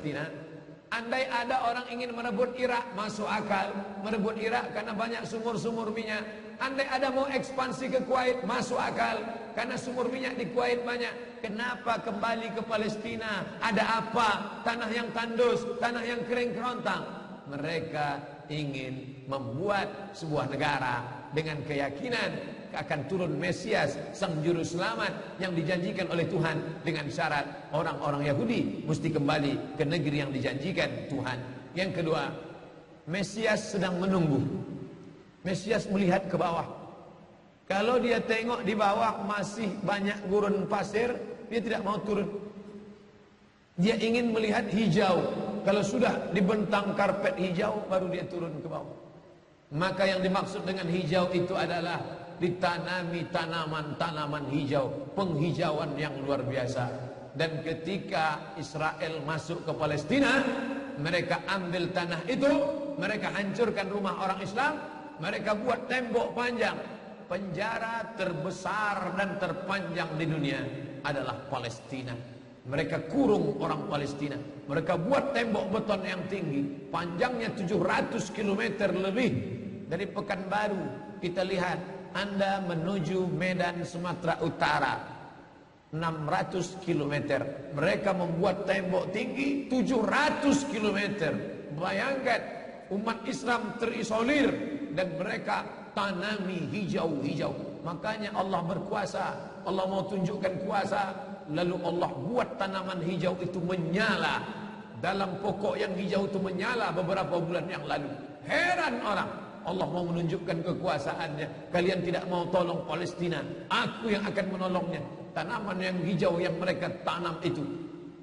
Palestina. Andai ada orang ingin merebut Irak, masuk akal. Merebut Irak karena banyak sumur-sumur minyak. Andai ada mau ekspansi ke Kuwait, masuk akal. Karena sumur minyak di Kuwait banyak. Kenapa kembali ke Palestina? Ada apa? Tanah yang tandus, tanah yang kering kerontang. Mereka ingin membuat sebuah negara dengan keyakinan akan turun Mesias, sang juru selamat yang dijanjikan oleh Tuhan, dengan syarat orang-orang Yahudi mesti kembali ke negeri yang dijanjikan Tuhan. Yang kedua, Mesias sedang menunggu. Mesias melihat ke bawah. Kalau dia tengok di bawah masih banyak gurun pasir, dia tidak mau turun. Dia ingin melihat hijau. Kalau sudah dibentang karpet hijau, baru dia turun ke bawah. Maka yang dimaksud dengan hijau itu adalah ditanami tanaman-tanaman hijau, penghijauan yang luar biasa. Dan ketika Israel masuk ke Palestina, mereka ambil tanah itu, mereka hancurkan rumah orang Islam, mereka buat tembok panjang. Penjara terbesar dan terpanjang di dunia adalah Palestina. Mereka kurung orang Palestina. Mereka buat tembok beton yang tinggi, panjangnya 700 km lebih. Dari Pekanbaru kita lihat, Anda menuju Medan Sumatera Utara 600 km. Mereka membuat tembok tinggi 700 km. Bayangkan, umat Islam terisolir dan mereka tanami hijau-hijau. Makanya Allah berkuasa. Allah mau tunjukkan kuasa, lalu Allah buat tanaman hijau itu menyala. Dalam pokok yang hijau itu menyala beberapa bulan yang lalu. Heran orang, Allah mau menunjukkan kekuasaannya. Kalian tidak mau tolong Palestina, aku yang akan menolongnya. Tanaman yang hijau yang mereka tanam itu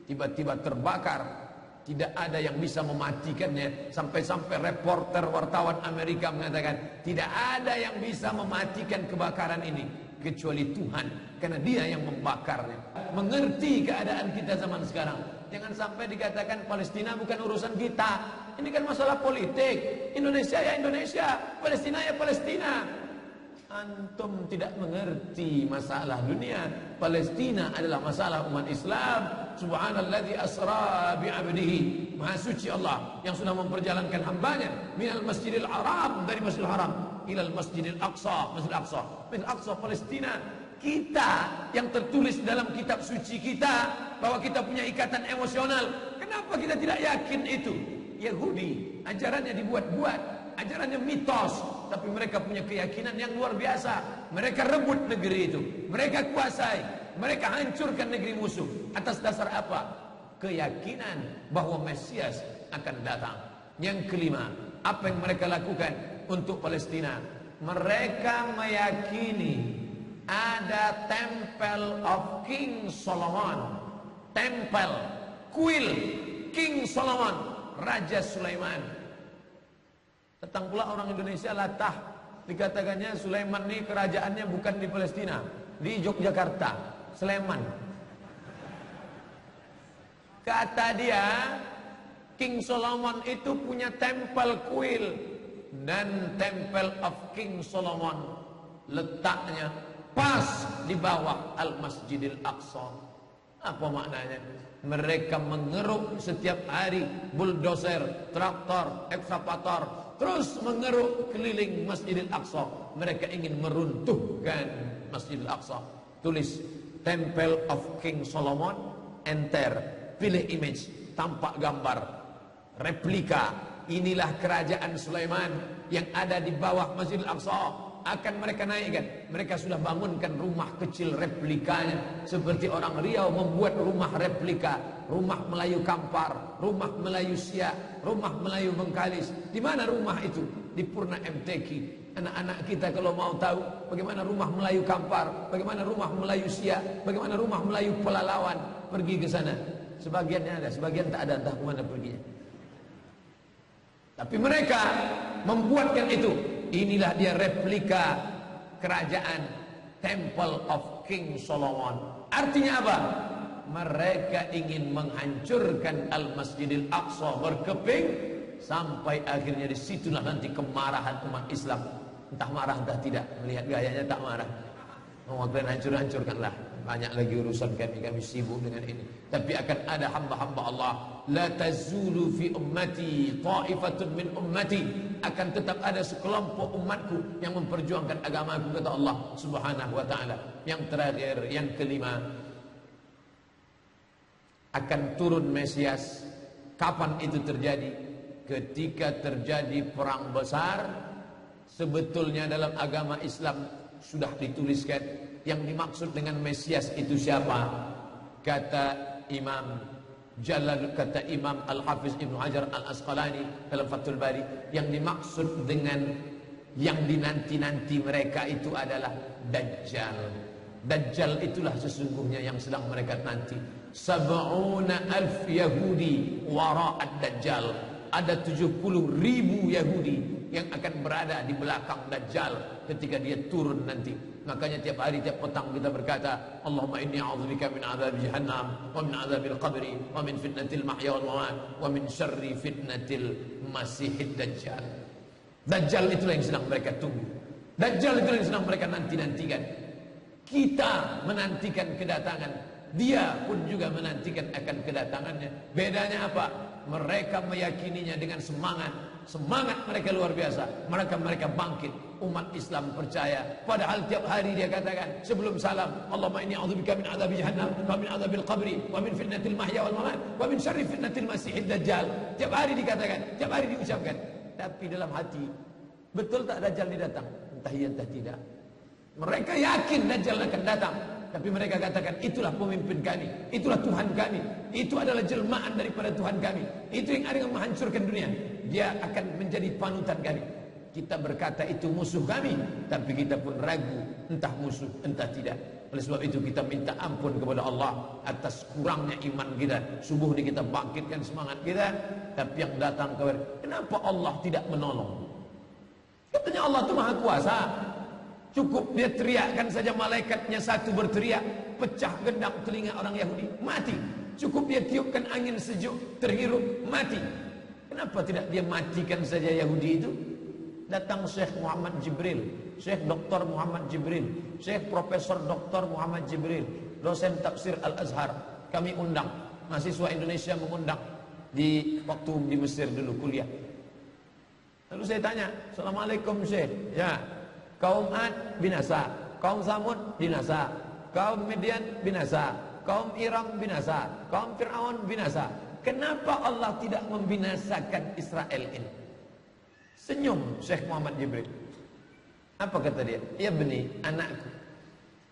tiba-tiba terbakar. Tidak ada yang bisa mematikannya. Sampai-sampai reporter wartawan Amerika mengatakan, tidak ada yang bisa mematikan kebakaran ini kecuali Tuhan, karena Dia yang membakarnya. Mengerti keadaan kita zaman sekarang. Jangan sampai dikatakan Palestina bukan urusan kita. Ini kan masalah politik. Indonesia ya Indonesia, Palestina ya Palestina. Antum tidak mengerti masalah dunia. Palestina adalah masalah umat Islam. Subhanalladzi asra bi'abdihi. Maha suci Allah yang sudah memperjalankan hambanya minal masjidil haram, dari masjidil haram ilal masjidil aqsa, masjidil aqsa, masjidil aqsa Palestina. Kita yang tertulis dalam kitab suci kita bahwa kita punya ikatan emosional. Kenapa kita tidak yakin itu? Yahudi ajarannya dibuat-buat, ajarannya mitos, tapi mereka punya keyakinan yang luar biasa. Mereka rebut negeri itu, mereka kuasai, mereka hancurkan negeri musuh. Atas dasar apa? Keyakinan bahwa Mesias akan datang. Yang kelima, apa yang mereka lakukan untuk Palestina? Mereka meyakini ada Temple of King Solomon, tempel, kuil King Solomon, Raja Sulaiman. Datang pula orang Indonesia latah, dikatakannya Sulaiman ini kerajaannya bukan di Palestina, di Yogyakarta, Sleman. Kata dia, King Solomon itu punya tempel kuil, dan Temple of King Solomon letaknya pas di bawah Al-Masjidil Aqsa. Apa maknanya? Mereka mengeruk setiap hari bulldozer, traktor, ekskavator, terus mengeruk keliling Masjidil Aqsa. Mereka ingin meruntuhkan Masjidil Aqsa. Tulis Temple of King Solomon, enter, pilih image, tampak gambar, replika. Inilah kerajaan Sulaiman yang ada di bawah Masjidil Aqsa. Akan mereka naikkan. Mereka sudah bangunkan rumah kecil replikanya. Seperti orang Riau membuat rumah replika, rumah Melayu Kampar, rumah Melayu Siak, rumah Melayu Bengkalis. Di mana rumah itu? Di Purna MTQ. Anak-anak kita kalau mau tahu bagaimana rumah Melayu Kampar, bagaimana rumah Melayu Siak, bagaimana rumah Melayu Pelalawan, pergi ke sana. Sebagiannya ada, sebagian tak ada, entah kemana perginya. Tapi mereka membuatkan itu. Inilah dia replika kerajaan Temple of King Solomon. Artinya apa? Mereka ingin menghancurkan Al-Masjidil Aqsa berkeping, sampai akhirnya disitulah nanti kemarahan umat Islam. Entah marah entah tidak. Melihat gayanya tak marah. Mau kalian hancur-hancurkanlah. banyak lagi urusan kami sibuk dengan ini. Tapi akan ada hamba-hamba Allah, la tazulu fi ummati ta'ifatun min ummati, akan tetap ada sekelompok umatku yang memperjuangkan agamaku, kata Allah Subhanahu wa taala. Yang terakhir, yang kelima, akan turun Mesias. Kapan itu terjadi? Ketika terjadi perang besar. Sebetulnya dalam agama Islam sudah dituliskan yang dimaksud dengan Mesias itu siapa. Kata Imam Al-Hafiz Ibnu Hajar Al-Asqalani dalam Fathul Bari, yang dimaksud dengan yang dinanti-nanti mereka itu adalah Dajjal. Dajjal itulah sesungguhnya yang sedang mereka nanti. 70,000 Yahudi wara'ad Dajjal. Ada 70,000 Yahudi yang akan berada di belakang Dajjal ketika dia turun nanti. Makanya tiap hari, tiap petang kita berkata, Allahumma inni a'udzubika min azab jahannam, wa min azabil qabri, wa min fitnatil mahya wal mamat, wa min syarri fitnatil masihid Dajjal. Dajjal itulah yang sedang mereka tunggu. Dajjal itulah yang sedang mereka nanti-nantikan. Kita menantikan kedatangan, dia pun juga menantikan akan kedatangannya. Bedanya apa? Mereka meyakininya dengan semangat. Semangat mereka luar biasa. Mereka bangkit. Umat Islam percaya. Padahal tiap hari dia katakan sebelum salam, Allahumma inni a'udzubika min adzabi jahannam, wa min adzabil qabri, wa min fitnatil mahya wal mamat, wa min syarri fitnatil masihid dajjal. Tiap hari dikatakan, tiap hari diucapkan. Tapi dalam hati, betul tak Dajjal ini datang? Entah iya entah tidak. Mereka yakin Dajjal akan datang, tapi mereka katakan itulah pemimpin kami, itulah Tuhan kami, itu adalah jelmaan daripada Tuhan kami, itu yang akan menghancurkan dunia, dia akan menjadi panutan kami. Kita berkata itu musuh kami, tapi kita pun ragu entah musuh entah tidak. Oleh sebab itu kita minta ampun kepada Allah atas kurangnya iman kita. Subuh ini kita bangkitkan semangat kita, tapi yang datang kepada, kenapa Allah tidak menolong? Katanya Allah itu maha kuasa. Cukup dia teriakkan saja, malaikatnya satu berteriak, pecah gendang telinga orang Yahudi, mati. Cukup dia tiupkan angin sejuk, terhirup, mati. Kenapa tidak dia matikan saja Yahudi itu? Datang Syekh Muhammad Jibril, Syekh Dr. Muhammad Jibril, Syekh Profesor Dr. Muhammad Jibril, dosen tafsir Al-Azhar. Kami undang, mahasiswa Indonesia mengundang di waktu di Mesir dulu kuliah. Lalu saya tanya, Assalamualaikum Syekh. Ya, kaum Ad binasa, kaum Samud binasa, kaum Midian binasa, kaum Iram binasa, kaum Fir'aun binasa. Kenapa Allah tidak membinasakan Israel ini? Senyum Syekh Muhammad Jibril. Apa kata dia? Ya beni, anakku,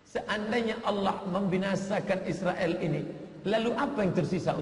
seandainya Allah membinasakan Israel ini, lalu apa yang tersisa